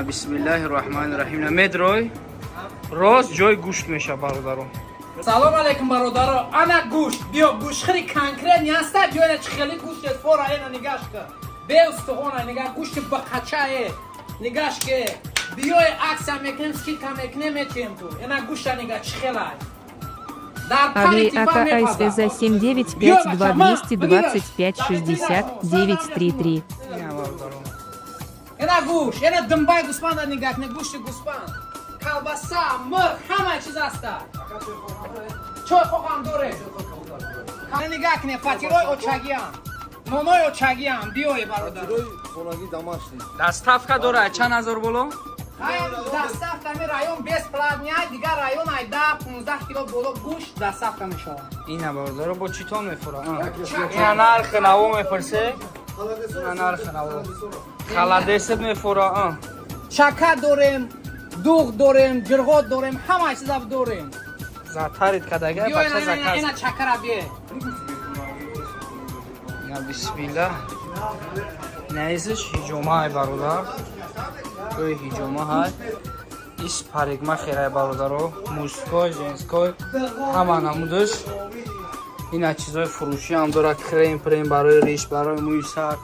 Бисмиллахи роҳмани раҳим. Намедрой рост ҷои гӯшт меша бародаро. Салом алейкум бародаро. Ана гӯшт. Биё гӯштхири конкрет неста. Биё ина чихели гӯшт фора ина нигашка. Беустугона нига гӯшти бақачае. Нигашке. Биё акса мекнем скидка мекнем мечем ту. Ина гӯшта нига чихелай. Авей АКА связа 795-225-69-33. Ина гӯшт. Ина дымбай гӯспанда нигак не гӯшти гӯспанд. Колбаса, мыр, ҳама чиз аста. Чой хоҳам доре. Нигак не фатирои очагиам. Ноной очагиам. Биёи бародар. Доставка дорад чанд ҳазор боло? Доставка ми район без платня, дигар район ай 10-15 кило боло гӯшт доставка мешавад. Ина бародаро бо чӣ тон мефура? Ина нархи наво мепурсе? Ина нархи наво. Халадесет мефура? Чака дорем, дуғ дорем, ҷирғот дорем, ҳама чиза дорем. Затарит кадага бача заказ. Ина чакара бие. Ина бисмилла. Наизиш ҳиҷома ай бародар. Ой ҳиҷома ҳай. Ис паригма херай бародаро. Мужской, женской ҳама намудаш. Ина чизои фурӯшӣ ҳам дорад. Крем барои риш, барои мӯи сар.